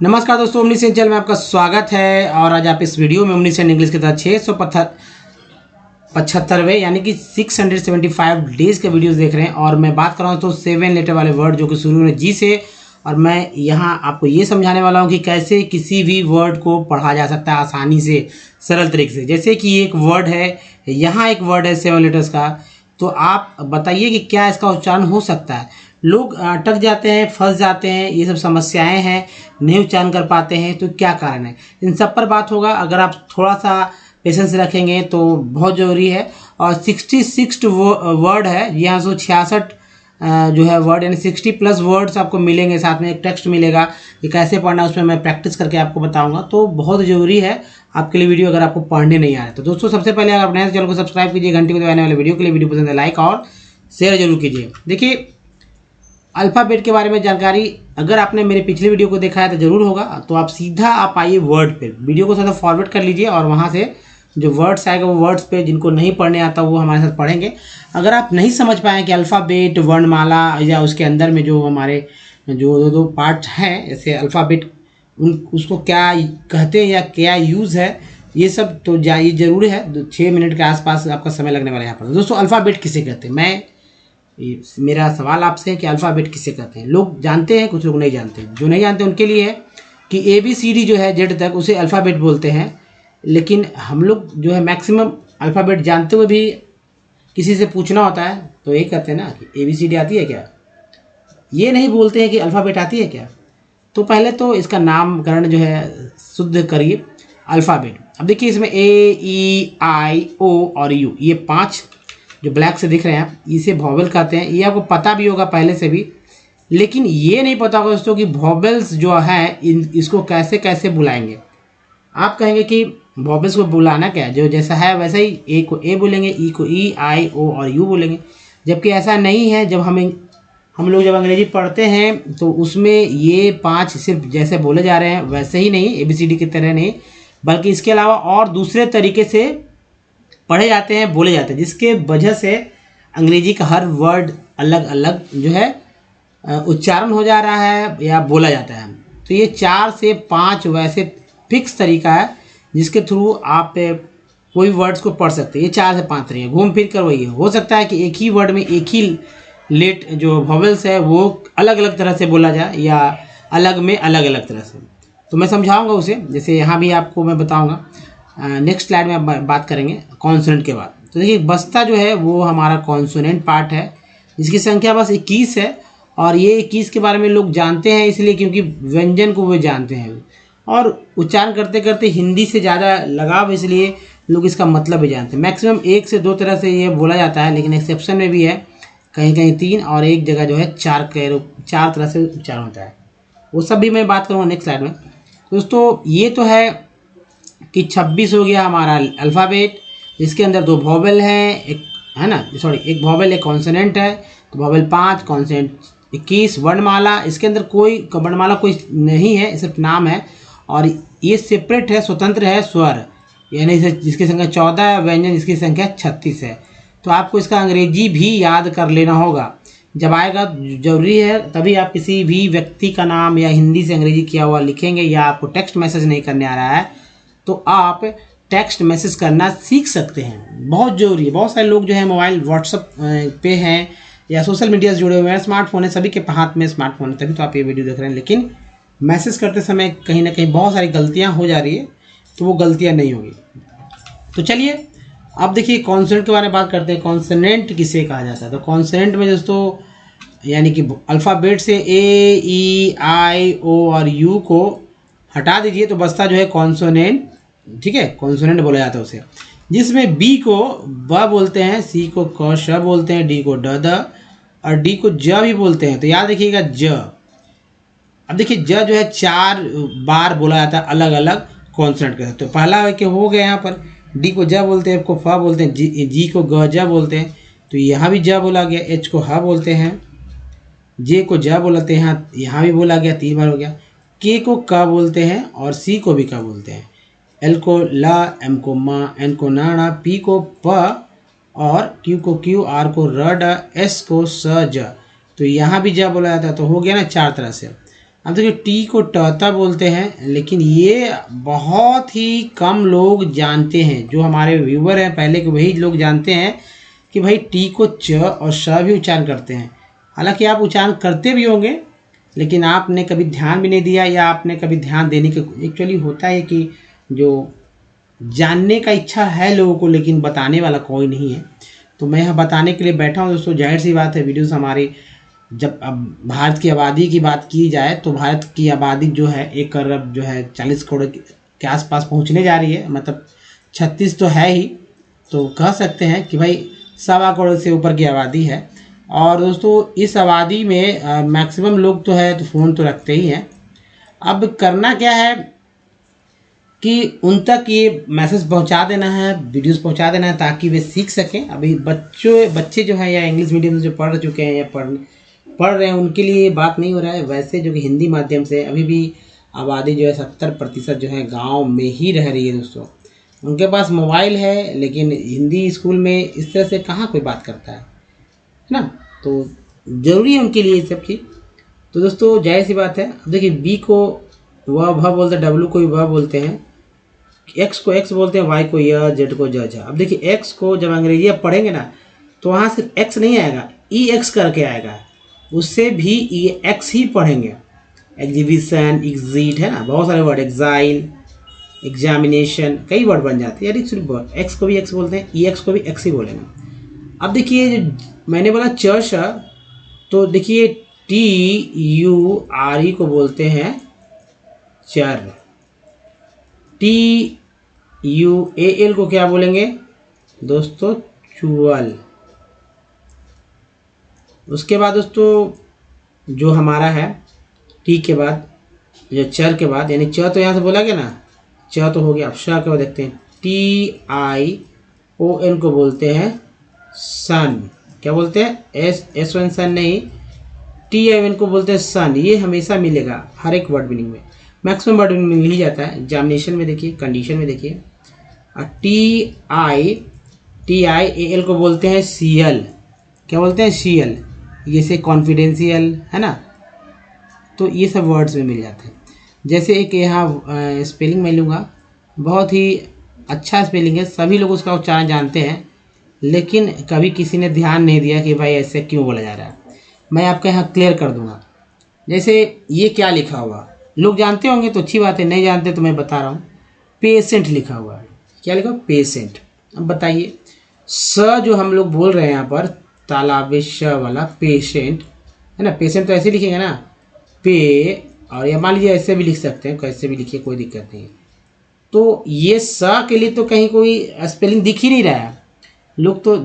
नमस्कार दोस्तों, omniscient channel में आपका स्वागत है। और आज आप इस वीडियो में ओमनीसेंट इंग्लिश के तहत 675वें यानी कि 675 डेज के वीडियोस देख रहे हैं। और मैं बात कर रहा हूँ तो 7 लेटर वाले वर्ड जो कि शुरू में जी से। और मैं यहाँ आपको ये समझाने वाला हूँ कि कैसे किसी भी वर्ड को पढ़ा जा सकता है आसानी से, सरल तरीके से। जैसे कि एक वर्ड है, यहाँ एक वर्ड है 7 लेटर्स का, तो आप बताइए कि क्या इसका उच्चारण हो सकता है। लोग अटक जाते हैं, फंस जाते हैं, ये सब समस्याएं हैं, नहीं उच्चारण कर पाते हैं। तो क्या कारण है, इन सब पर बात होगा। अगर आप थोड़ा सा पेशेंस रखेंगे तो बहुत ज़रूरी है। और 66 वर्ड है, यहाँ 166 जो है वर्ड, यानी 60+ वर्ड्स आपको मिलेंगे। साथ में एक टेक्स्ट मिलेगा, ये कैसे पढ़ना है उसमें मैं प्रैक्टिस करके आपको बताऊंगा। तो बहुत ज़रूरी है आपके लिए वीडियो, अगर आपको पढ़ने नहीं आ रहा है। तो दोस्तों, सबसे पहले अगर आप नए चैनल को सब्सक्राइब कीजिए, घंटी को दबाने वाले वीडियो के लिए वीडियो पसंद है लाइक और शेयर जरूर कीजिए। देखिए, अल्फ़ाबेट के बारे में जानकारी अगर आपने मेरे पिछले वीडियो को देखा है तो ज़रूर होगा। तो आप सीधा आप आइए वर्ड पे, वीडियो को थोड़ा फॉरवर्ड कर लीजिए और वहाँ से जो वर्ड्स आएगा वो वर्ड्स पे, जिनको नहीं पढ़ने आता वो हमारे साथ पढ़ेंगे। अगर आप नहीं समझ पाएँ कि अल्फ़ाबेट, वर्णमाला या उसके अंदर में जो हमारे जो दो पार्ट हैं, जैसे अल्फ़ाबेट उसको क्या कहते हैं या क्या यूज़ है, ये सब तो ये ज़रूरी है। 6 मिनट के आसपास आपका समय लगने वाला है यहाँ पर। दोस्तों, अल्फ़ाबेट किसे कहते हैं, मेरा सवाल आपसे है कि अल्फ़ाबेट किसे कहते हैं। लोग जानते हैं, कुछ लोग नहीं जानते। जो नहीं जानते उनके लिए है कि ABCD जो है जेड तक, उसे अल्फ़ाबेट बोलते हैं। लेकिन हम लोग जो है मैक्सिमम अल्फ़ाबेट जानते हुए भी किसी से पूछना होता है तो ये कहते हैं ना कि ABCD आती है क्या, ये नहीं बोलते हैं कि अल्फ़ाबेट आती है क्या। तो पहले तो इसका नामकरण जो है शुद्ध करिए, अल्फ़ाबेट। अब देखिए, इसमें A, E, I, O और U, ये 5 जो ब्लैक से दिख रहे हैं इसे वॉवेल कहते हैं। ये आपको पता भी होगा पहले से भी, लेकिन ये नहीं पता होगा दोस्तों कि वॉवेल्स जो है इसको कैसे कैसे बुलाएंगे। आप कहेंगे कि वॉवेल्स को बुलाना क्या है, जो जैसा है वैसा ही, ए को ए बोलेंगे, ई को ई, आई, ओ और यू बोलेंगे। जबकि ऐसा नहीं है। जब हम लोग जब अंग्रेजी पढ़ते हैं तो उसमें ये 5 सिर्फ जैसे बोले जा रहे हैं वैसे ही नहीं, ABCD की तरह नहीं, बल्कि इसके अलावा और दूसरे तरीके से पढ़े जाते हैं, बोले जाते हैं, जिसके वजह से अंग्रेजी का हर वर्ड अलग अलग जो है उच्चारण हो जा रहा है या बोला जाता है। तो ये 4 से 5 वैसे फिक्स तरीका है जिसके थ्रू आप कोई वर्ड्स को पढ़ सकते हैं। ये 4 से 5 तरीके, घूम फिर कर वही है। हो सकता है कि एक ही वर्ड में एक ही लेट जो वॉवेल्स है वो अलग अलग तरह से बोला जाए या अलग में अलग अलग तरह से। तो मैं समझाऊंगा उसे, जैसे यहाँ भी आपको मैं बताऊँगा। नेक्स्ट स्लाइड में आप बात करेंगे कॉन्सोनेंट के बाद। तो देखिए, बस्ता जो है वो हमारा कॉन्सोनेंट पार्ट है, जिसकी संख्या बस 21 है। और ये 21 के बारे में लोग जानते हैं इसलिए क्योंकि व्यंजन को वो जानते हैं और उच्चारण करते करते हिंदी से ज़्यादा लगाव, इसलिए लोग इसका मतलब भी जानते हैं। मैक्सिमम 1 से 2 तरह से ये बोला जाता है, लेकिन एक्सेप्शन में भी है, कहीं कहीं 3 और एक जगह जो है 4 तरह से उच्चारण होता है। वो सब भी मैं बात करूँगा नेक्स्ट स्लाइड में। दोस्तों, ये तो है कि 26 हो गया हमारा अल्फ़ाबेट, जिसके अंदर 2 वॉवेल हैं, एक है ना, सॉरी, एक वॉवेल एक कॉन्सोनेंट है। तो वॉवेल 5, कॉन्सोनेंट 21। वर्णमाला, इसके अंदर कोई वर्णमाला कोई नहीं है, सिर्फ नाम है। और ये सेपरेट है, स्वतंत्र है स्वर, यानी जिसकी संख्या 14 है, व्यंजन जिसकी संख्या 36 है। तो आपको इसका अंग्रेजी भी याद कर लेना होगा, जब आएगा जरूरी है। तभी आप किसी भी व्यक्ति का नाम या हिंदी से अंग्रेजी किया हुआ लिखेंगे, या आपको टेक्स्ट मैसेज नहीं करने आ रहा है तो आप टेक्स्ट मैसेज करना सीख सकते हैं। बहुत ज़रूरी है। बहुत सारे लोग जो है मोबाइल व्हाट्सअप पे हैं या सोशल मीडिया से जुड़े हुए हैं, स्मार्टफोन है, सभी के हाथ में स्मार्टफोन है, तभी तो आप ये वीडियो देख रहे हैं। लेकिन मैसेज करते समय कहीं ना कहीं बहुत सारी गलतियां हो जा रही है, तो वो गलतियां नहीं होगी। तो चलिए, अब देखिए कॉन्सोनेंट के बारे में बात करते हैं। कॉन्सोनेंट किसे कहा जाता है? तो कॉन्सोनेंट में दोस्तों यानी कि अल्फ़ाबेट से A, E, I, O और U को हटा दीजिए तो बस्ता जो है कॉन्सोनेंट, ठीक है, कॉन्सोनेंट बोला जाता है उसे, जिसमें B को ब बोलते हैं, C को क श बोलते हैं, D को ड द और D को ज भी बोलते हैं। तो याद रखिएगा ज। अब देखिए, ज जो है 4 बार बोला जाता है अलग अलग कॉन्सोनेंट के साथ। तो पहला है कि हो गया यहाँ पर D को ज बोलते हैं, F को फ बोलते हैं, G को ग ज बोलते हैं, तो यहाँ भी ज बोला गया। H को ह बोलते हैं, J को ज बोलते हैं, यहाँ भी बोला गया, 3 बार हो गया। K को क बोलते हैं और C को भी क बोलते हैं। L को ल, M को म, N को न, P को प और Q को Q, R को र ड, S को स ज। तो यहाँ भी ज बोला जाता है। तो हो गया ना 4 तरह से। अब देखिए टी को टहता बोलते हैं, लेकिन ये बहुत ही कम लोग जानते हैं। जो हमारे व्यूवर हैं पहले के वही लोग जानते हैं कि भाई टी को च और श भी उच्चारण करते हैं। हालांकि आप उच्चारण करते भी होंगे, लेकिन आपने कभी ध्यान भी नहीं दिया या आपने कभी ध्यान देने के एक्चुअली होता है कि जो जानने का इच्छा है लोगों को, लेकिन बताने वाला कोई नहीं है। तो मैं यहाँ बताने के लिए बैठा हूँ दोस्तों। जाहिर सी बात है वीडियोस हमारी, जब अब भारत की आबादी की बात की जाए तो भारत की आबादी जो है 1 अरब जो है 40 करोड़ के आसपास पहुँचने जा रही है। मतलब 36 तो है ही, तो कह सकते हैं कि भाई 1.25 करोड़ से ऊपर की आबादी है। और दोस्तों इस आबादी में मैक्सिमम लोग तो है तो फ़ोन तो रखते ही हैं। अब करना क्या है कि उन तक ये मैसेज पहुंचा देना है, वीडियोस पहुंचा देना है, ताकि वे सीख सकें। अभी बच्चे जो हैं या इंग्लिश मीडियम से जो पढ़ चुके हैं या पढ़ रहे हैं, उनके लिए ये बात नहीं हो रहा है। वैसे जो कि हिंदी माध्यम से अभी भी आबादी जो है 70% जो है गाँव में ही रह रही है दोस्तों। उनके पास मोबाइल है, लेकिन हिंदी स्कूल में इस तरह से कहाँ कोई बात करता है ना। तो ज़रूरी है उनके लिए ये सब चीज़। तो दोस्तों जाहिर सी बात है। अब देखिए बी को वह भ बोलते हैं, डब्ल्यू को भी भ बोलते हैं, एक्स को एक्स बोलते हैं, वाई को य, जेड को ज। अब देखिए एक्स को जब अंग्रेजी आप पढ़ेंगे ना तो वहाँ सिर्फ एक्स नहीं आएगा, ई एक्स करके आएगा। उससे भी ई एक्स ही पढ़ेंगे। एग्जीबिशन, एग्जिट है ना, बहुत सारे वर्ड, एग्जाइल, एग्जामिनेशन, कई वर्ड बन जाते हैं। यार सिर्फ एक्स को भी एक्स बोलते हैं, ई एक्स को भी एक्स ही बोलेंगे। अब देखिए जो मैंने बोला च, तो देखिए टी यू आर ई को बोलते हैं चर। टी यू ए एल को क्या बोलेंगे दोस्तों, चुअल। उसके बाद दोस्तों जो हमारा है टी के बाद, जो चर के बाद, यानी च तो यहाँ से बोला गया ना, च तो हो गया। अब श के बाद देखते हैं, टी आई ओ एन को बोलते हैं सन। क्या बोलते हैं, एस वन सन नहीं, टी आई एन को बोलते हैं सन। ये हमेशा मिलेगा हर एक वर्ड मीनिंग में, मैक्सिमम वर्ड मीनिंग मिल ही जाता है। एग्जामिनेशन में देखिए, कंडीशन में देखिए। और टी आई ए एल को बोलते हैं सी एल। क्या बोलते हैं, सी एल। जैसे कॉन्फिडेंशियल है ना, तो ये सब वर्ड्स में मिल जाते हैं। जैसे एक यहाँ स्पेलिंग मैं लूँगा, बहुत ही अच्छा स्पेलिंग है, सभी लोग उसका उच्चारण जानते हैं, लेकिन कभी किसी ने ध्यान नहीं दिया कि भाई ऐसे क्यों बोला जा रहा है। मैं आपके यहाँ क्लियर कर दूंगा। जैसे ये क्या लिखा हुआ, लोग जानते होंगे तो अच्छी बात है, नहीं जानते तो मैं बता रहा हूँ। पेशेंट लिखा हुआ है। क्या लिखा, पेशेंट। अब बताइए, स जो हम लोग बोल रहे हैं यहाँ पर, तालाब श वाला पेशेंट है ना, पेशेंट तो ऐसे लिखेंगे ना, पे, और या मान लीजिए ऐसे भी लिख सकते हैं, कैसे भी लिखिए, कोई दिक्कत नहीं है। तो ये स के लिए तो कहीं कोई स्पेलिंग दिख ही नहीं रहा है। लोग तो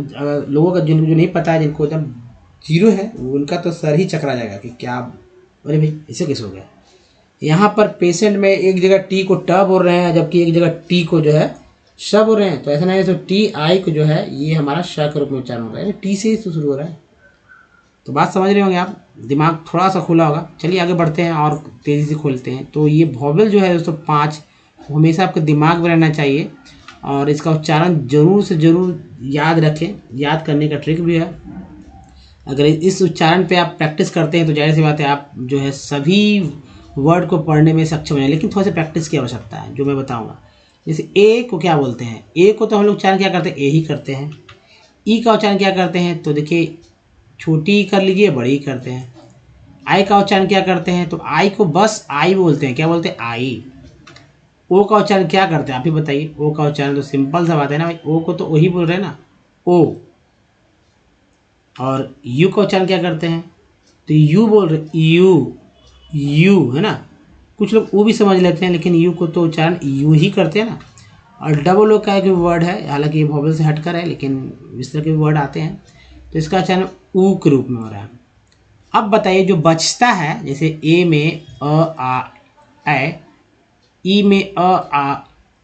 लोगों का जिनको जो नहीं पता है, जिनको एकदम जीरो है, उनका तो सर ही चकरा जाएगा कि क्या, अरे भाई ऐसे कैसे हो गया। यहाँ पर पेशेंट में एक जगह टी को ट बोल रहे हैं, जबकि एक जगह टी को जो है श बोल रहे हैं। तो ऐसा नहीं है, तो टी आई को जो है ये हमारा श के रूप में उच्चारण हो रहा है, टी से ही तो शुरू हो रहा है। तो बात समझ रहे होंगे आप, दिमाग थोड़ा सा खुला होगा। चलिए आगे बढ़ते हैं और तेज़ी से खोलते हैं। तो ये वोवेल जो है दोस्तों 5 हमेशा आपके दिमाग में रहना चाहिए, और इसका उच्चारण ज़रूर से ज़रूर याद रखें। याद करने का ट्रिक भी है। अगर इस उच्चारण पे आप प्रैक्टिस करते हैं तो जाहिर सी बात है आप जो है सभी वर्ड को पढ़ने में सक्षम हैं, लेकिन थोड़ा सा प्रैक्टिस की आवश्यकता है, जो मैं बताऊंगा। जैसे ए को क्या बोलते हैं, ए को तो हम लोग उच्चारण क्या करते हैं, ए ही करते हैं। ई का उच्चारण क्या करते हैं, तो देखिए छोटी कर लीजिए, बड़ी करते हैं। आई का उच्चारण क्या करते हैं, तो आई को बस आई बोलते हैं। क्या बोलते हैं, आई। ओ का उच्चारण क्या करते हैं, आप ही बताइए। ओ का उच्चारण तो सिंपल सा बात है ना भाई, ओ को तो वही बोल रहे हैं ना, ओ। और यू का उच्चारण क्या करते हैं, तो यू बोल रहे, यू है ना। कुछ लोग वो भी समझ लेते हैं, लेकिन यू को तो उच्चारण यू ही करते हैं ना। और डबल ओ का एक वर्ड है, हालांकि ये वोवेल से हटकर है, लेकिन इस तरह के वर्ड आते हैं, तो इसका उच्चारण ऊ के रूप में हो रहा है। अब बताइए जो बचता है, जैसे ए में अ आ ए, ई में अ आ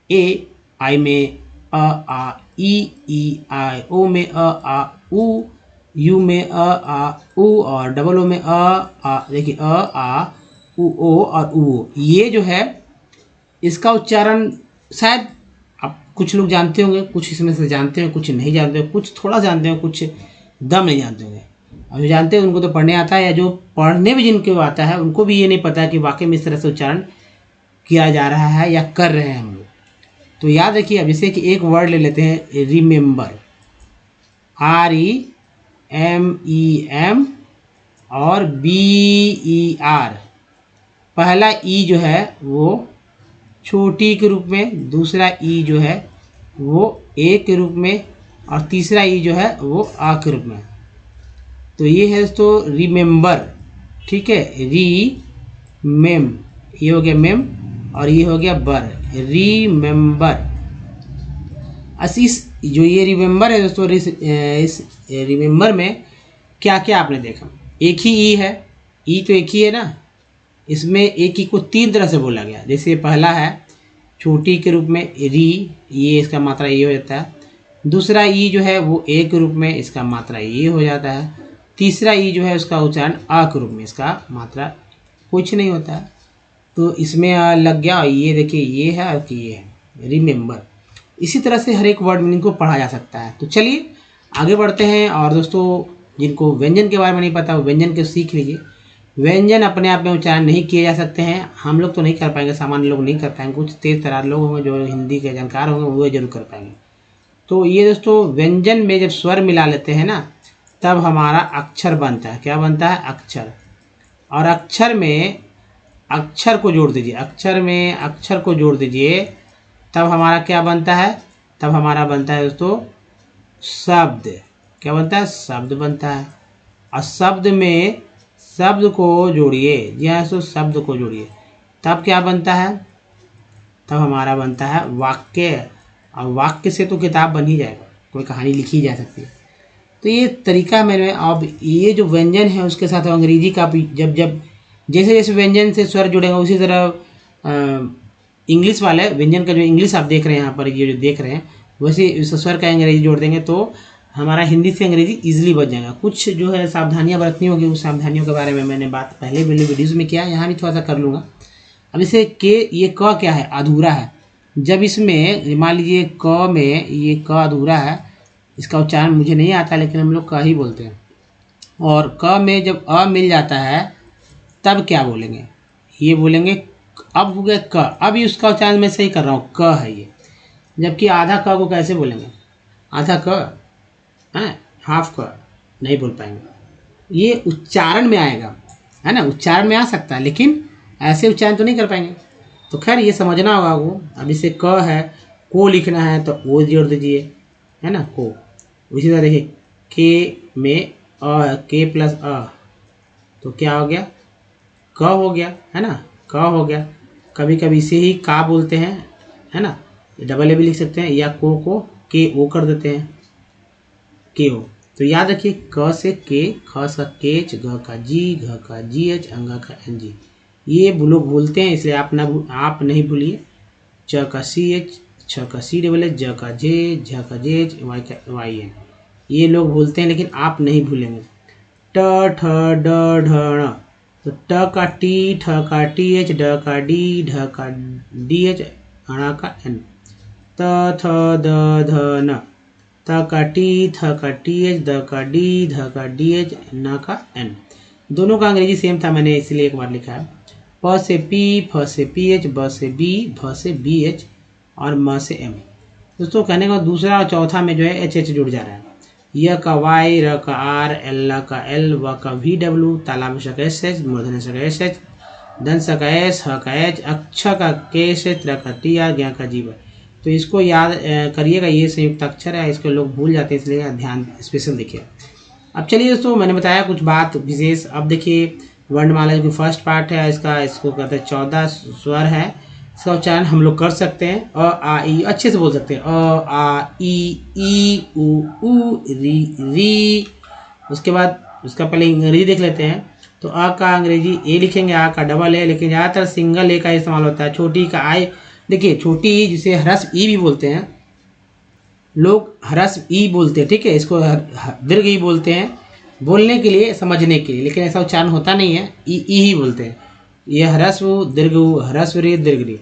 ए, आई में अ आ ई आई, ओ में अ आ उ, यू में अ आ उ, और डबल ओ में अ आ, देखिए अ आ उ ओ और उ। ये जो है इसका उच्चारण शायद आप कुछ लोग जानते होंगे, कुछ इसमें से जानते हैं, कुछ नहीं जानते हो, कुछ थोड़ा जानते हो, कुछ दम नहीं जानते होंगे। और जो जानते हैं उनको तो पढ़ने आता है, या जो पढ़ने में जिनको आता है उनको भी ये नहीं पता कि वाकई में इस तरह से उच्चारण किया जा रहा है या कर रहे हैं हम लोग। तो याद रखिए, अब जैसे कि एक वर्ड ले लेते हैं रिमेंबर, REMEM और BER। पहला ई जो है वो छोटी के रूप में, दूसरा ई जो है वो ए के रूप में, और तीसरा ई जो है वो आ के रूप में। तो ये है दोस्तों रिमेंबर, ठीक है। मेम, ये हो गया मेम और ये हो गया बर, रिमेंबर। इस जो ये रिमेंबर है दोस्तों, इस रिमेंबर में क्या क्या आपने देखा, एक ही ई है, ई तो एक ही है ना। इसमें एक ही को तीन तरह से बोला गया। जैसे पहला है छोटी के रूप में री, ये इसका मात्रा ये हो जाता है। दूसरा ई जो है वो ए के रूप में, इसका मात्रा ये हो जाता है। तीसरा ई जो है उसका उच्चारण आ के रूप में, इसका मात्रा कुछ नहीं होता है। तो इसमें लग गया, ये देखिए ये है और ये है रिमेंबर। इसी तरह से हर एक वर्ड मीनिंग को पढ़ा जा सकता है। तो चलिए आगे बढ़ते हैं। और दोस्तों जिनको व्यंजन के बारे में नहीं पता वो व्यंजन को सीख लीजिए। व्यंजन अपने आप में उच्चारण नहीं किए जा सकते हैं, हम लोग तो नहीं कर पाएंगे, सामान्य लोग नहीं कर पाएंगे, कुछ तेज तरार लोग होंगे जो हिंदी के जानकार होंगे वो जरूर कर पाएंगे। तो ये दोस्तों व्यंजन में जब स्वर मिला लेते हैं ना तब हमारा अक्षर बनता है। क्या बनता है? अक्षर। और अक्षर में अक्षर को जोड़ दीजिए, अक्षर में अक्षर को जोड़ दीजिए, तब हमारा क्या बनता है? तब हमारा बनता है दोस्तों शब्द। क्या बनता है? शब्द बनता है। और शब्द में शब्द को जोड़िए, जी हाँ दोस्तों, शब्द को जोड़िए, तब क्या बनता है? तब हमारा बनता है वाक्य। और वाक्य से तो किताब बन ही जाएगा, कोई कहानी लिखी जा सकती है। तो ये तरीका मैंने, अब ये जो व्यंजन है उसके साथ अंग्रेजी का भी जब जब जैसे जैसे व्यंजन से स्वर जुड़ेगा उसी तरह इंग्लिश वाले व्यंजन का जो इंग्लिश आप देख रहे हैं यहाँ पर, ये जो देख रहे हैं, वैसे इस स्वर का अंग्रेजी जोड़ देंगे तो हमारा हिंदी से अंग्रेजी इजीली बच जाएगा। कुछ जो है सावधानियां बरतनी होगी, उस सावधानियों के बारे में मैंने बात पहले वीडियोज़ में किया, यहाँ भी थोड़ा सा कर लूँगा। अब इसे के, ये क क्या है? अधूरा है। जब इसमें मान लीजिए क में ये क अधूरा है, इसका उच्चारण मुझे नहीं आता लेकिन हम लोग क ही बोलते हैं। और क में जब अ मिल जाता है तब क्या बोलेंगे? ये बोलेंगे, अब हो गया क। अब ये उसका उच्चारण मैं सही कर रहा हूँ, क है ये। जबकि आधा क को कैसे बोलेंगे? आधा क है, हाफ क नहीं बोल पाएंगे। ये उच्चारण में आएगा, है ना, उच्चारण में आ सकता है लेकिन ऐसे उच्चारण तो नहीं कर पाएंगे। तो खैर ये समझना होगा वो। अब इसे क है, को लिखना है तो वो जोड़ दीजिए, है ना, को। उसी तरह देखिए के में अ, के प्लस अ, तो क्या हो गया? क हो गया, है ना, क हो गया। कभी कभी इसे ही का बोलते हैं, है ना, डबल ए भी लिख सकते हैं, या को के ओ कर देते हैं, के ओ। तो याद रखिए क से के, ख से केच, घ का जी, घ का जी एच, अंगा का एन जी। ये लोग बोलते हैं इसलिए आप नहीं भूलिए। च का सी एच, छ का सी डबल एच, ज का जे, झ का जेच, वाई का वाई एन। ये लोग बोलते हैं लेकिन आप नहीं भूलेंगे। ट ठ ड ढ ण, तो ट का टी, ठ का टी एच, ड का डी, ढ का डी एच, ण का एन। त थ द ध न, त का टी, थ का टी एच, द का डी, ध का डी एच, न का एन। दोनों का अंग्रेजी सेम था, मैंने इसलिए एक बार लिखा है। प से पी, फ से पी एच, ब से बी, भ से बी एच और म से एम। दोस्तों कहने का दूसरा और चौथा में जो है एच एच जुड़ जा रहा है। य का वाई, र का आर, एल का एल, व का वी डब्ल्यू, तालाब श का एस एच, मूर्धन्य श का एस एच, दंस का एस, ह का एच, अक्ष का के एस एच, त्र का टी आर, ज्ञ का जीव। तो इसको याद करिएगा, ये संयुक्त अक्षर है, इसको लोग भूल जाते हैं इसलिए ध्यान स्पेशल देखिए। अब चलिए दोस्तों, मैंने बताया कुछ बात विशेष। अब देखिए वर्णमाला जो फर्स्ट पार्ट है इसको कहते हैं 14 स्वर है। इसका उच्चारण हम लोग कर सकते हैं। अ आ ई अच्छे से बोल सकते हैं। अ आ ई उ री। उसके बाद उसका पहले अंग्रेजी देख लेते हैं। तो अ का अंग्रेजी ए लिखेंगे, आ का डबल ए, लेकिन ज़्यादातर सिंगल ए का इस्तेमाल होता है। छोटी का आई, देखिए छोटी ई जिसे ह्रस्व ई भी बोलते हैं लोग, ह्रस्व ई बोलते हैं, ठीक है, इसको दीर्घ ई बोलते हैं बोलने के लिए, समझने के लिए, लेकिन ऐसा उच्चारण होता नहीं है, ई ही बोलते हैं। ये ह्रस्व दीर्घ उ, ह्रस्व रे दीर्घ री।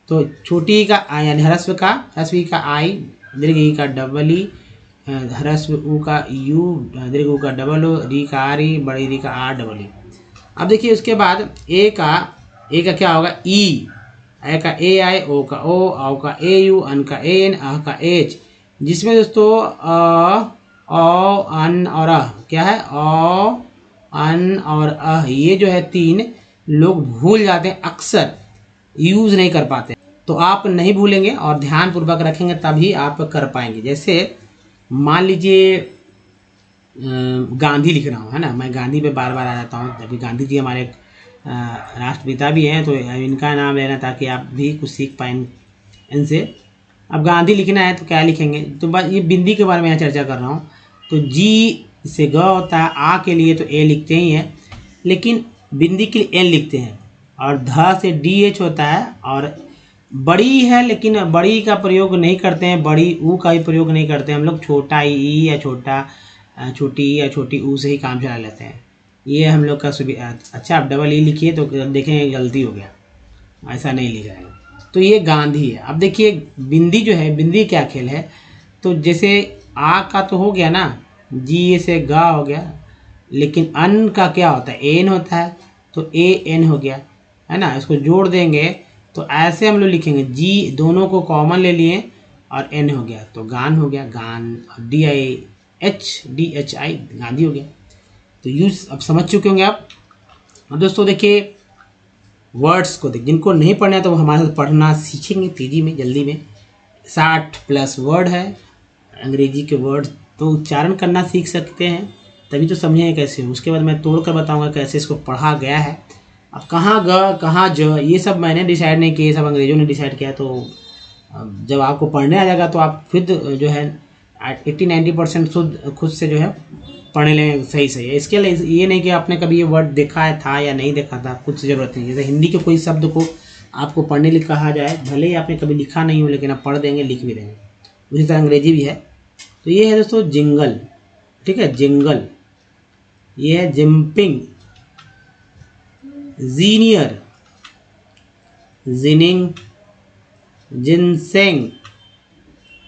तो छोटी ई का आई यानी ह्रस्व ई का आई, दीर्घ ई का डबल ई, ह्रस्व उ का यू, दीर्घ उ का डबल ओ, री का आर ई, बड़ी री का आर डबल ई। अब देखिए उसके बाद ए का क्या होगा ई, ए का ए आई, ओ का ओ, औ का ए यू, अन का ए एन, अ का एच, जिसमें दोस्तों ओ अन और अ क्या है, ओ अन और अ, ये जो है तीन लोग भूल जाते हैं, अक्सर यूज़ नहीं कर पाते। तो आप नहीं भूलेंगे और ध्यानपूर्वक रखेंगे तभी आप कर पाएंगे। जैसे मान लीजिए गांधी लिख रहा हूँ, है ना, मैं गांधी पे बार बार आ जाता हूँ, जबकि गांधी जी हमारे राष्ट्रपिता भी हैं, तो इनका नाम लेना ताकि आप भी कुछ सीख पाएँ इनसे। अब गांधी लिखना है तो क्या लिखेंगे, तो बस ये बिंदी के बारे में यहाँ चर्चा कर रहा हूँ। तो जी से ग होता है, आ के लिए तो ए लिखते ही हैं, लेकिन बिंदी के लिए एन लिखते हैं, और ध से डी एच होता है, और बड़ी है लेकिन बड़ी का प्रयोग नहीं करते हैं, बड़ी ऊ का भी प्रयोग नहीं करते हैं हम लोग, छोटा ई या छोटी या छोटी ऊ से ही काम चला लेते हैं। ये हम लोग का सुविधा। अच्छा आप डबल ई लिखिए तो देखेंगे गलती हो गया, ऐसा नहीं लिखा है। तो ये गांधी है। अब देखिए बिंदी जो है, बिंदी क्या खेल है, तो जैसे आ का तो हो गया ना, जी से गा हो गया, लेकिन अन का क्या होता है, एन होता है, तो ए एन हो गया, है ना, इसको जोड़ देंगे तो ऐसे हम लोग लिखेंगे, जी दोनों को कॉमन ले लिए और एन हो गया तो गान हो गया, गान, D I H I Gandhi हो गया। तो यूज अब समझ चुके होंगे आप। अब दोस्तों देखिए वर्ड्स को जिनको नहीं पढ़ना है तो वो हमारे साथ पढ़ना सीखेंगे तेज़ी में, जल्दी में। 60+ वर्ड है अंग्रेजी के वर्ड, तो उच्चारण करना सीख सकते हैं तभी तो समझेंगे कैसे। उसके बाद मैं तोड़ कर बताऊँगा कैसे इसको पढ़ा गया है। अब कहाँ ग कहाँ ज, ये सब मैंने डिसाइड नहीं किया, ये सब अंग्रेजों ने डिसाइड किया। तो जब आपको पढ़ने आ जाएगा तो आप खुद जो है 80-90% खुद से जो है पढ़ लें सही सही है। इसके लिए ये नहीं कि आपने कभी ये वर्ड देखा है था या नहीं देखा था, कुछ ज़रूरत नहीं। जैसे हिंदी के कोई शब्द को आपको पढ़ने लिख कहा जाए, भले ही आपने कभी लिखा नहीं हो लेकिन आप पढ़ देंगे, लिख भी देंगे। उसी तरह अंग्रेजी भी है। तो ये है दोस्तों जिंगल, ठीक है, जिंगल। ये है जिम्पिंग, जीनियर, जिनिंग, जिनसेंग,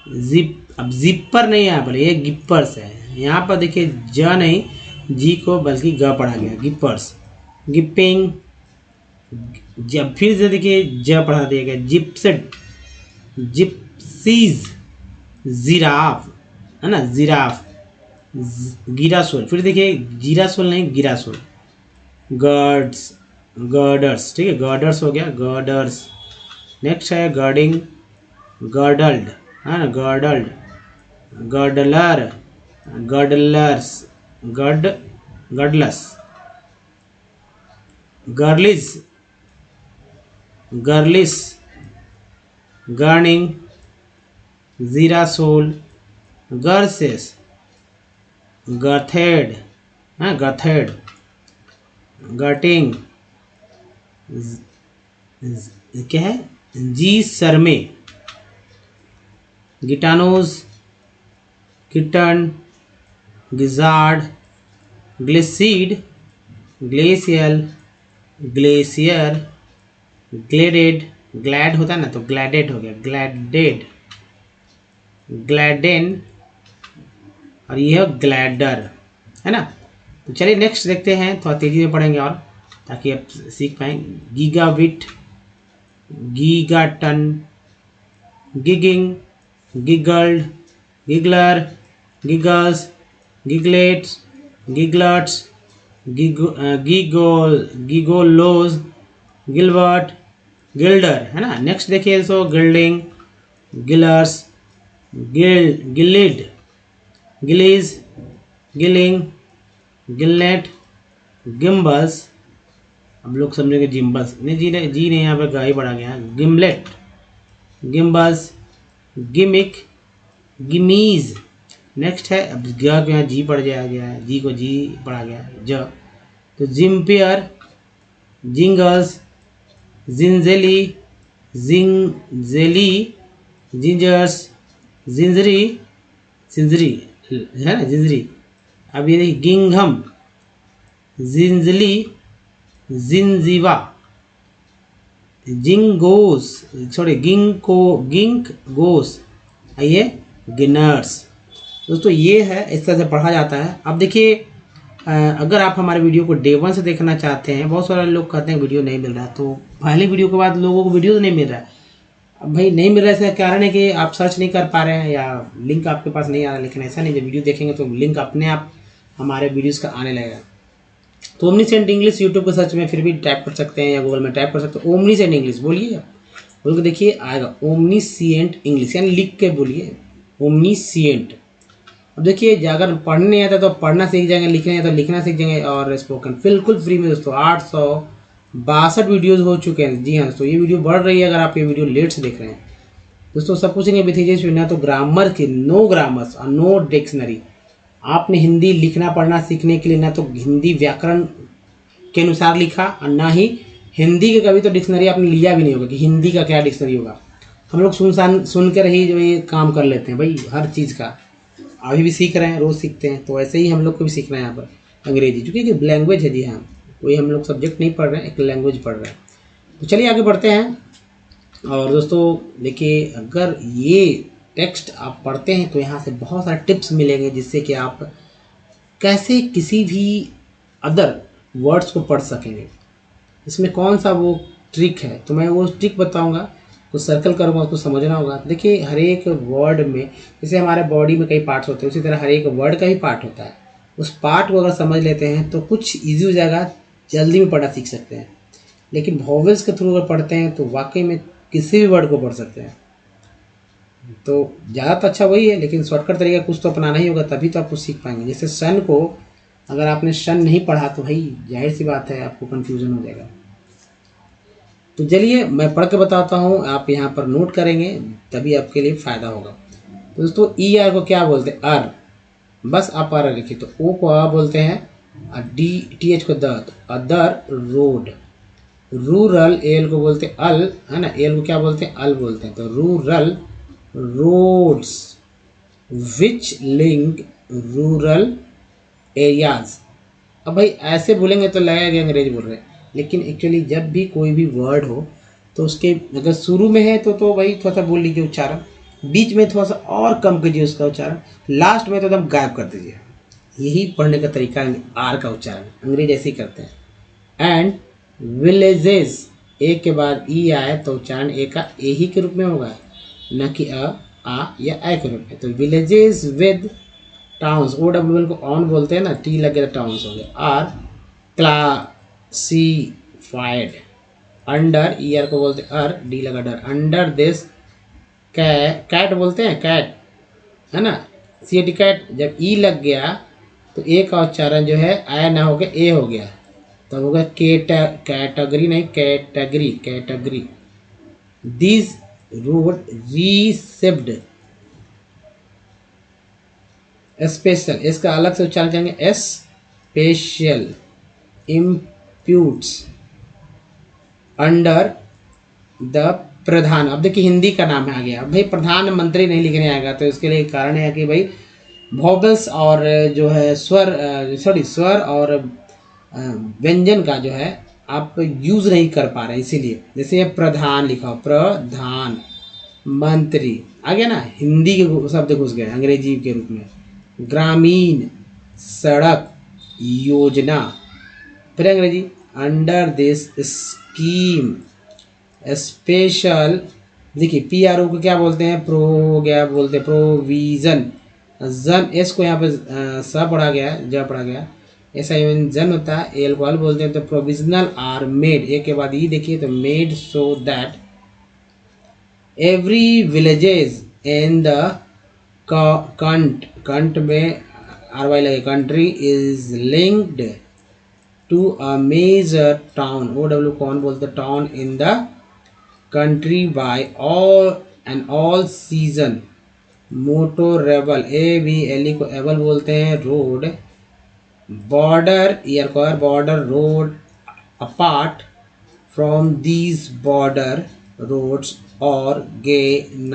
जिप। अब जिपर नहीं यहाँ पर, ये गिपर्स है। यहाँ पर देखिए ज नहीं जी को बल्कि ग पढ़ा गया, गिपर्स, गिपिंग। जब फिर से देखिए ज पढ़ा दिया गया, जिप्सड, जिप्सीज, जिराफ, है ना, जिराफ, गिरासोल। फिर देखिए जीरासोल नहीं गिरासोल, गर्ड्स, गर्डर्स, ठीक है, गर्डर्स हो गया, गर्डर्स। नेक्स्ट है गर्डिंग, गर्डल्ड, है ना, गर्डल्ड, गर्डलर, गर्डलर्स, गर्डलस, गर्लिस, गर्लिस, गर्निंग, जीरासोल, गर्सेस, गर्थेड, हाँ गर्थेड, गर्टिंग, क्या है, जी सरमे, gitanos, gittern, gizzard, glaceed, glacial, glacier, gladded, glad होता है ना तो ग्लैडेड हो गया, ग्लैडेड, ग्लैडेन, और ये है ग्लैडर, है ना। तो चलिए नेक्स्ट देखते हैं, थोड़ा तेज़ी में पढ़ेंगे और ताकि आप सीख पाएँ। Gigabit, gigaton, gigging, giggled, giggler, giggles, giglets, giglots, gigolos, gilbert, gilder, है ना। नेक्स्ट देखिए so gilding, gillers, gillied, gillies, gilling, gillnet, gimbals. अब लोग समझेंगे जिम्बल्स नहीं, जी ने यहाँ पे गाई पढ़ा गया, गिम्बलेट, गिम्बल्स, गिमिक, गिमीज। नेक्स्ट है अब ग को यहाँ जी पढ़ जाया गया है, जी को जी पढ़ा गया है, ज। तो जिम्पियर, जिंगल्स, जिंजेली, जिंजेली, जिंजर्स, जिंजरी, जिंजरी, है ना, जिंजरी। अब ये देखिए गिंघम, जिंजली, जिंजीवा, जिंगोस, सॉरी गिंको, गिंक गोस, ये गिनर्स। दोस्तों ये है, इस तरह से पढ़ा जाता है। अब देखिए अगर आप हमारे वीडियो को डे 1 से देखना चाहते हैं, बहुत सारे लोग कहते हैं वीडियो नहीं मिल रहा है, तो पहले वीडियो के बाद लोगों को वीडियो नहीं मिल रहा है। अब भाई नहीं मिल रहा है, इसका कारण है कि आप सर्च नहीं कर पा रहे हैं या लिंक आपके पास नहीं आ रहा। लेकिन ऐसा नहीं, जब वीडियो देखेंगे तो लिंक अपने आप हमारे वीडियोज़ का आने लगेगा। तो ओमनीसेंट इंग्लिश यूट्यूब पर सर्च में फिर भी टाइप कर सकते हैं या गूगल में टाइप कर सकते हैं, ओमनीसेंट इंग्लिश बोलिए, बोल के देखिए आएगा ओमनीसिएंट इंग्लिश, यानी लिख के बोलिए ओमनीसिएंट। अब देखिए अगर पढ़ने नहीं आता तो पढ़ना सीख जाएंगे, लिखने नहीं आता तो लिखना सीख जाएंगे। और स्पोकन बिल्कुल फ्री में दोस्तों 862 वीडियोज़ हो चुके हैं। जी हाँ दोस्तों, ये वीडियो बढ़ रही है अगर आप ये वीडियो लेट से देख रहे हैं। दोस्तों सब पूछेंगे विथ ना तो ग्रामर के नो ग्रामर्स और नो डिक्शनरी। आपने हिंदी लिखना पढ़ना सीखने के लिए ना तो हिंदी व्याकरण के अनुसार लिखा और ना ही हिंदी के कभी तो डिक्शनरी आपने लिया भी नहीं होगा कि हिंदी का क्या डिक्शनरी होगा। हम लोग सुन कर ही जो ये काम कर लेते हैं भाई, हर चीज़ का अभी भी सीख रहे हैं, रोज़ सीखते हैं। तो ऐसे ही हम लोग को भी सीखना है यहाँ पर अंग्रेजी, क्योंकि एक लैंग्वेज है। जी हाँ, कोई हम लोग सब्जेक्ट नहीं पढ़ रहे हैं, एक लैंग्वेज पढ़ रहे हैं। तो चलिए आगे बढ़ते हैं। और दोस्तों देखिए, अगर ये टेक्स्ट आप पढ़ते हैं तो यहाँ से बहुत सारे टिप्स मिलेंगे जिससे कि आप कैसे किसी भी अदर वर्ड्स को पढ़ सकेंगे। इसमें कौन सा वो ट्रिक है, तो मैं वो ट्रिक बताऊंगा, तो सर्कल करूंगा, उसको समझना होगा। देखिए हर एक वर्ड में, जैसे हमारे बॉडी में कई पार्ट्स होते हैं, उसी तरह हर एक वर्ड का ही पार्ट होता है। उस पार्ट को अगर समझ लेते हैं तो कुछ ईजी हो जाएगा, जल्दी में पढ़ना सीख सकते हैं। लेकिन वॉवेल्स के थ्रू अगर पढ़ते हैं तो वाकई में किसी भी वर्ड को पढ़ सकते हैं। तो ज़्यादा तो अच्छा वही है, लेकिन शॉर्टकट तरीका कुछ तो अपनाना ही होगा, तभी तो आप कुछ सीख पाएंगे। जैसे सन को अगर आपने सन नहीं पढ़ा तो भाई जाहिर सी बात है आपको कन्फ्यूज़न हो जाएगा। तो चलिए मैं पढ़ के बताता हूँ, आप यहाँ पर नोट करेंगे तभी आपके लिए फ़ायदा होगा। तो दोस्तों ई आर को क्या बोलते हैं? अर, बस आप आर लिखिए। तो ओ को आ बोलते हैं, और डी टी एच को द, तो अदर रोड। रूरल एल को बोलते हैं अल, है ना, एल को क्या बोलते हैं? अल बोलते हैं। तो rural roads which link rural areas. अब भाई ऐसे बोलेंगे तो लगेगा कि अंग्रेजी बोल रहे हैं, लेकिन एक्चुअली जब भी कोई भी वर्ड हो तो उसके अगर शुरू में है तो भाई थोड़ा सा बोल लीजिए उच्चारण, बीच में थोड़ा सा और कम कीजिए उसका उच्चारण, लास्ट में तो एकदम गायब कर दीजिए। यही पढ़ने का तरीका है आर का उच्चारण, अंग्रेज ऐसे ही करते हैं। एंड विलेजेस, ए के बाद ई आए तो उच्चारण ए का ए ही के रूप में होगा, न कि आ या ए के रूप में। तो villages with towns, O W को ऑन बोलते हैं ना, टी लगे तो टाउन्स हो गए। Are classified, under E R को बोलते हैं अर, डी लगा डर, अंडर दिस कैट बोलते हैं कैट, है ना, सी टी कैट। जब ई लग गया तो ए का उच्चारण जो है आया ना हो गया ए हो गया, तब हो गया कैटेगरी, नहीं category, category. This road received special, इसका अलग से उच्चारण करेंगे, एस स्पेशल इम्प्यूट्स अंडर द प्रधान। अब देखिए हिंदी का नाम आ गया, भाई प्रधानमंत्री नहीं लिखने आएगा, तो इसके लिए कारण है कि भाई वॉवेल्स और जो है स्वर और व्यंजन का जो है आप यूज़ नहीं कर पा रहे हैं, इसीलिए। जैसे प्रधान लिखा हो, प्रधान मंत्री आ गया ना, हिंदी के शब्द घुस गए अंग्रेजी के रूप में। ग्रामीण सड़क योजना, फिर अंग्रेजी अंडर दिस स्कीम स्पेशल। देखिए पी आर ओ को क्या बोलते हैं? प्रो गया बोलते हैं प्रोविजन, जन एस को यहाँ पे स पढ़ा गया, ज पढ़ा गया, ऐसा इवन जन होता है। एल को अल बोलते हैं। तो प्रोविजनल आर मेड, एक के बाद ई देखिए तो made, so that every villages in the कंट में आर वाई लगे, country is linked to a major town, O W कौन बोलते हैं? Town in the country by all and all season motorable, A B L E को एबल बोलते हैं। रोड बॉर्डर, ईयर को border road apart from these border roads organisation.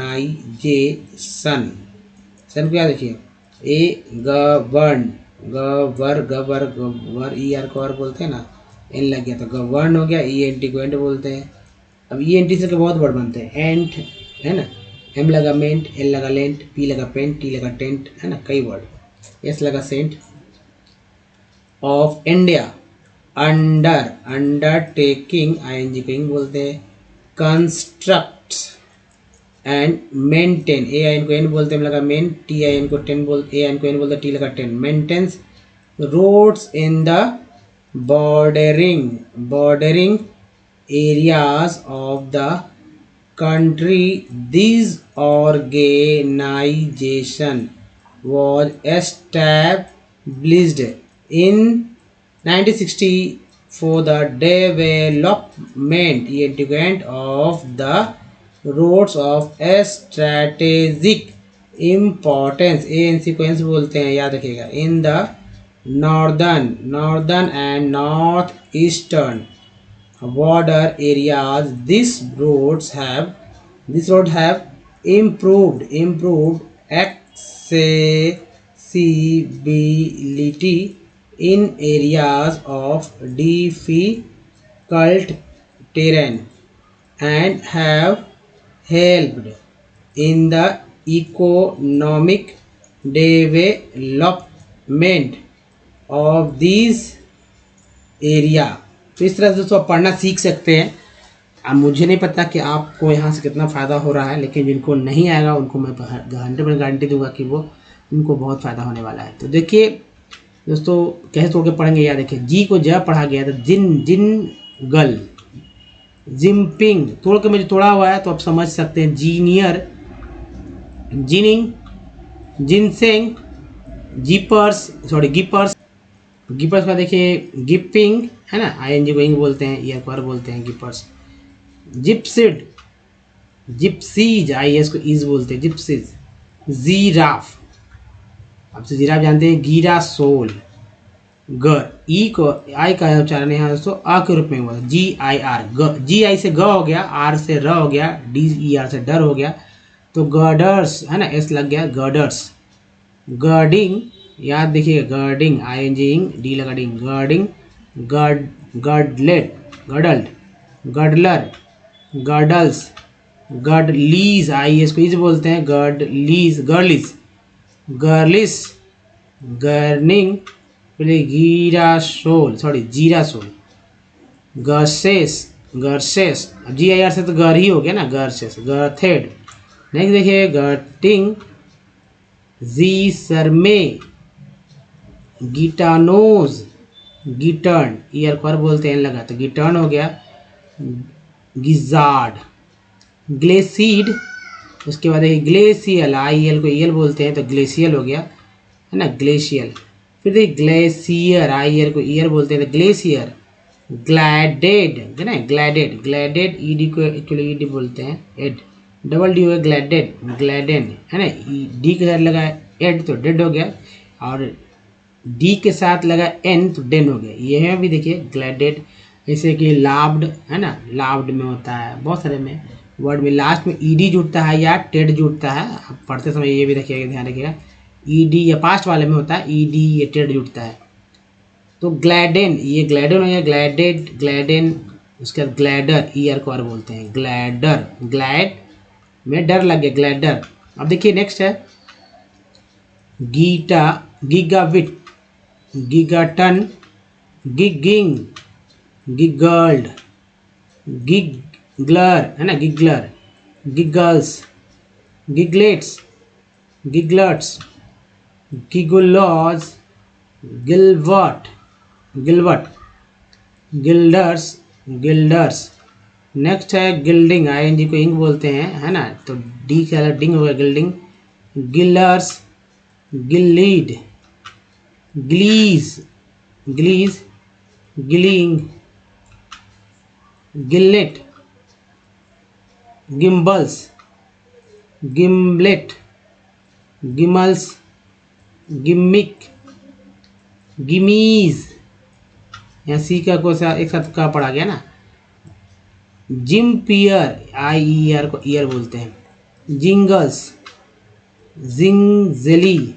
Sun को क्या देखिए, ए गवर्न, गवर ई आर को और बोलते हैं ना, एन लग गया तो गवर्न हो गया, ई एन टी को एंट बोलते हैं। अब ई एन टी से के बहुत वर्ड बनते हैं, एंट है ना, एम लगा मेंट, एल लगा लेंट, पी लगा पेंट, टी लगा टेंट, है ना, कई वर्ड, एस लगा cent. Of India, undertaking ING को इंग बोलते हैं, construct and maintain, A I N को एन बोलते हैं, लगा मेन, टी आई एन को टेन बोल, ए एन को एन बोलते हैं, टी लगा ten, maintains roads in the bordering areas of the country. This organization was established in 1960 for the development of the roads of strategic importance, AN sequence बोलते हैं, याद रखिएगा, in the northern and northeastern border areas. These roads have improved accessibility in areas of difficult terrain and have helped in the economic development of this area. तो इस तरह से दोस्तों आप पढ़ना सीख सकते हैं। अब मुझे नहीं पता कि आपको यहाँ से कितना फ़ायदा हो रहा है, लेकिन जिनको नहीं आएगा उनको मैं 100% गारंटी दूंगा कि वो उनको बहुत फ़ायदा होने वाला है। तो देखिए दोस्तों कैसे तोड़ के पढ़ेंगे, याद देखिए, जी को ज पढ़ा गया था, जिन गल, जिम्पिंग तोड़ के मुझे तोड़ा हुआ है तो आप समझ सकते हैं, जीनियर, जिनिंग, जिनसेंग, गिपर्स का देखिए, गिपिंग है ना, आईएनजी को इंग बोलते हैं, ईयर को आर बोलते हैं, गिपर्स, जिप्सिड, जिप्सीज, आईएस को इज बोलते हैं, जिप्सीज, जीराफ, आप तो जीराफ जानते हैं, गिरासोल, गर, ई को आई का उच्चारण यहाँ दोस्तों अ के रूप में हुआ, जी आई आर, जी आई से ग हो गया, आर से र हो गया, डी ई आर से डर हो गया, तो गर्डर्स है ना, एस लग गया, गर्डर्स, गर्डिंग, याद देखिए, गर्डिंग, आईएनजी डी लगा डिंग, गर्डिंग, गर्डलेट, गर्डल्ड, गर्डलर, गर्डल्स, गर्डलीज, आईएस को इज बोलते हैं, गर्डलीज, गर्लिस, गर्लिस, गर्निंग, जीरासोल, गर्सेस, अब जी आई आर से तो गर ही हो गया ना, गर्सेस, गर्थेड, नेक्स्ट देखिए, गर्टिंग, जी सरमे, गिटानोज, गिटर्न, ईयर पर बोलते हैं लगा तो गिटर्न हो गया, गिजार्ड, ग्लेसीड, उसके बाद ग्लेशियल, आई एल को ईल बोलते हैं तो ग्लेशियल हो गया है ना, ग्लेशियल, फिर देखिए ग्लेशियर, आई एल को ईयर बोलते हैं तो ग्लेशियर, ग्लैडेड है ना, ग्लैडेड, ईडी को एक्चुअली ईडी बोलते हैं, एड, डबल डी हो गया, ग्लैडेड, ग्लैडेन है ना, डी के साथ लगा एड तो डेड हो गया, और डी के साथ लगा एन तो डेन हो गया, ये है भी देखिए ग्लैडेड, जैसे कि लाव्ड है ना, लाव्ड में होता है, बहुत सारे में वर्ड में लास्ट में ईडी जुड़ता है या टेड जुड़ता है, आप पढ़ते समय ये भी रखिएगा, ध्यान रखिएगा, ईडी या पास्ट वाले में होता है ईडी या टेड जुड़ता है, तो ग्लैडेन, ये ग्लैडेन हो गया, ग्लैडेन, उसके बाद ग्लैडर, ईयर को आर बोलते हैं, ग्लैडर, ग्लैड में डर लग गया, ग्लैडर। अब देखिए नेक्स्ट है गीगाविट, गिगाटन, गिगिंग, गिगर्ल्ड, गिगलर है ना, गिगलर, गिगल्स, गिगलेट्स, गिगलर्ट्स, गिगुलॉज, गिलवर्ट, गिल्डर्स। नेक्स्ट है गिल्डिंग, आईएनजी को इंग बोलते हैं है ना, तो डी का डिंग हो गया, गिल्डिंग, गिलर्स, गिलीड, ग्लीज, गिलिंग, गिलेट, गिम्बल्स, गिम्बलेट, गिमल्स, गिमिक, गिमीज, यहाँ सी का को एक साथ का पढ़ा गया ना, जिम पियर, आई ई आर को ईयर बोलते हैं, जिंगल्स, जिंगजेली,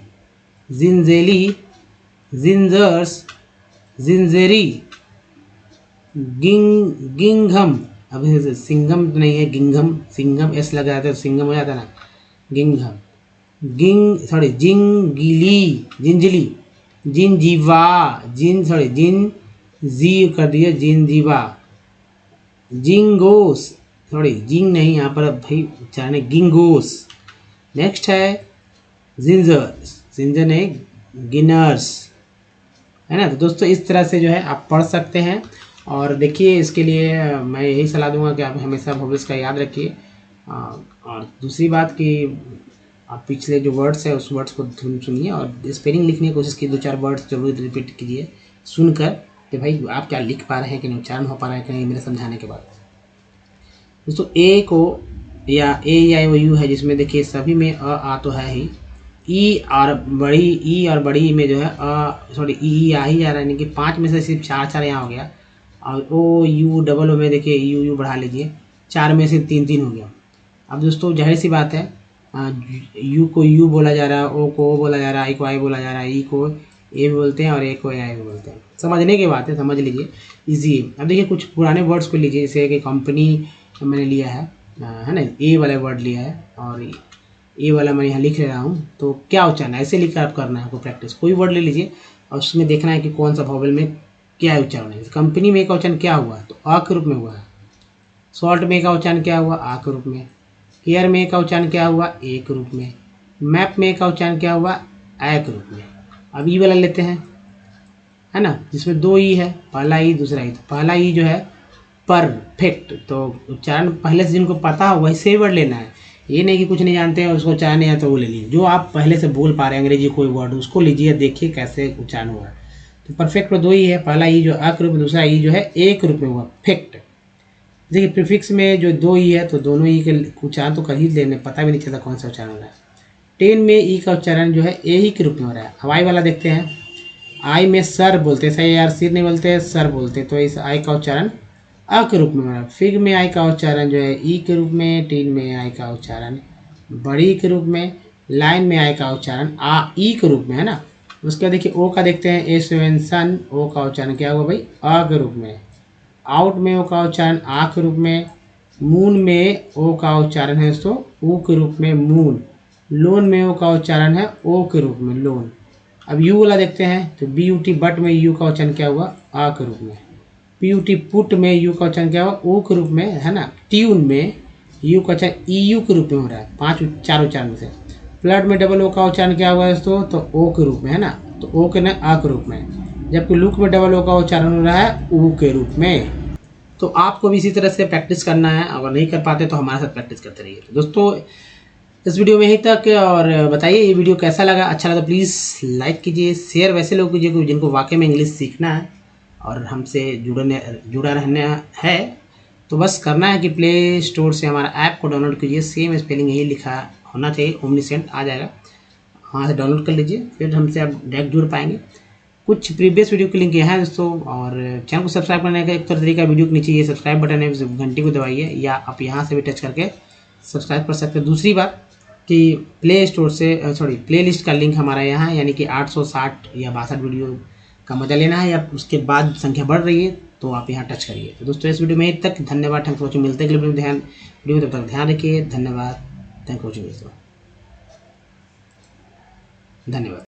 जिंजर्स, जिंजेरी, गिंघम, अब सिंघम तो नहीं है, गिंघम, सिंघम एस लग जाता है तो सिंघम हो जाता है ना, गिंघम, जिंजिली, जिनजीवा, जिन जी कर दिए, जिनजीवा। जिंगोस, जिंग नहीं, यहाँ पर भाई उच्चारण है गिंगोस। नेक्स्ट है जिंजर, जिंजर नहीं गिनर्स, है ना। तो दोस्तों इस तरह से जो है आप पढ़ सकते हैं। और देखिए इसके लिए मैं यही सलाह दूंगा कि आप हमेशा वोवेल्स का याद रखिए। और दूसरी बात कि आप पिछले जो वर्ड्स है उस वर्ड्स को सुनिए और स्पेलिंग लिखने की कोशिश कीजिए। 2-4 वर्ड्स जरूर रिपीट कीजिए सुनकर कि भाई आप क्या लिख पा रहे हैं कि नहीं, उच्चारण हो पा रहा है कि नहीं मेरे समझाने के बाद। दोस्तों ए को या ए आई ओ यू है, जिसमें देखिए सभी में अ आ तो है ही। ई और बड़ी में जो है ई आ ही जा रहा है, यानी कि 5 में से सिर्फ 4 यहाँ हो गया। और ओ यू डबल ओ में देखिए यू बढ़ा लीजिए, 4 में से 3 हो गया। अब दोस्तों जाहिर सी बात है, यू को यू बोला जा रहा है, ओ को ओ बोला जा रहा है, आई को आई बोला जा रहा है, ई को ए भी बोलते हैं और ए को आई भी बोलते हैं। समझने की बात है, समझ लीजिए, ईजी है। अब देखिए कुछ पुराने वर्ड्स को लीजिए, जैसे कि कंपनी मैंने लिया है ना, ए वाला वर्ड लिया है और ए वाला मैं यहाँ लिख रहा हूँ। तो क्या उच्चारण है, ऐसे लिखकर आप करना है आपको प्रैक्टिस। कोई वर्ड ले लीजिए और उसमें देखना है कि कौन सा वोवेल में क्या उच्चारण है। कंपनी में का उच्चारण क्या हुआ, तो अ के रूप में हुआ है। सॉल्ट में का उच्चारण क्या हुआ, आ के रूप में। केयर में का उच्चारण क्या हुआ, ए के रूप में। मैप में का उच्चारण क्या हुआ, ए के रूप में। अब ई वाला लेते हैं, है ना, जिसमें 2 ई है, पहला ई दूसरा ई। तो पहला ई जो है परफेक्ट, तो उच्चारण पहले से जिनको पता हो वही से वर्ड लेना है। ये नहीं कि कुछ नहीं जानते हैं उसको उच्चारण नहीं आता वो ले लीजिए। जो आप पहले से बोल पा रहे हैं अंग्रेजी कोई वर्ड उसको लीजिए, देखिए कैसे उच्चारण हुआ है। तो परफेक्ट में 2 ई है, पहला ई जो अ के रूप में, दूसरा ई जो है ए के रूप में हुआ फेक्ट। देखिए प्रीफिक्स में जो 2 ई है तो दोनों ई के उच्चारण तो कर ही लेने, पता भी नहीं चलता कौन सा उच्चारण हो रहा है। 10 में ई का उच्चारण जो है ए ही के रूप में हो रहा है। अब आई वाला देखते हैं, आई में सर बोलते हैं, सही यार, सिर नहीं बोलते सर बोलते, तो इस आई का उच्चारण अ के रूप में हो रहा है। फिग में आई का उच्चारण जो है ई के रूप में, टीन में आई का उच्चारण बड़ी के रूप में, लाइन में आई का उच्चारण आ ई के रूप में, है ना। उसके बाद देखिए ओ का देखते हैं, ए सेवन सन, ओ का उच्चारण क्या हुआ भाई, अ के रूप में। आउट में ओ का उच्चारण आ के रूप में। मून में ओ का उच्चारण है दोस्तों ऊ के रूप में, मून। लोन में ओ का उच्चारण है ओ के रूप में, लोन। अब यू वाला देखते हैं, तो बी यू टी बट में यू का उच्चारण क्या हुआ, आ के रूप में। पी यू टी पुट में यू का उच्चारण क्या हुआ, ओ के रूप में, है ना। ट्यून में यू का उच्चारण ई यू के रूप में हो रहा है, 4 उच्चारण में से। फ्लड में डबल ओ का उच्चारण क्या हुआ दोस्तों, तो ओ के रूप में, है ना, तो ओ के न आ के रूप में। जबकि लुक में डबल ओ का उच्चारण हो रहा है ऊ के रूप में। तो आपको भी इसी तरह से प्रैक्टिस करना है, अगर नहीं कर पाते तो हमारे साथ प्रैक्टिस करते रहिए। तो दोस्तों इस वीडियो में यहीं तक, और बताइए ये वीडियो कैसा लगा। अच्छा लगा तो प्लीज़ लाइक कीजिए, शेयर वैसे लोग कीजिए जिनको वाकई में इंग्लिश सीखना है और हमसे जुड़ा रहना है। तो बस करना है कि प्ले स्टोर से हमारा ऐप को डाउनलोड कीजिए, सेम स्पेलिंग यही लिखा होना चाहिए, ओमनीसेंट आ जाएगा, वहाँ से डाउनलोड कर लीजिए, फिर हमसे आप डायरेक्ट जुड़ पाएंगे। कुछ प्रीवियस वीडियो के लिंक यहाँ है दोस्तों, और चैनल को सब्सक्राइब करने का एक तरीका, वीडियो के नीचे ये सब्सक्राइब बटन है, घंटी को दबाइए, या आप यहाँ से भी टच करके सब्सक्राइब कर सकते हैं। दूसरी बात कि प्ले स्टोर से प्ले लिस्ट का लिंक हमारा यहाँ है, यानी कि 860 या 62 वीडियो का मजा लेना है, या उसके बाद संख्या बढ़ रही है तो आप यहाँ टच करिए। तो दोस्तों इस वीडियो में तक धन्यवाद, थैंक फॉर वॉचिंग। मिलते हैं वीडियो तब तक ध्यान रखिए, धन्यवाद, थैंक फॉर वॉचिंग दोस्तों, धन्यवाद।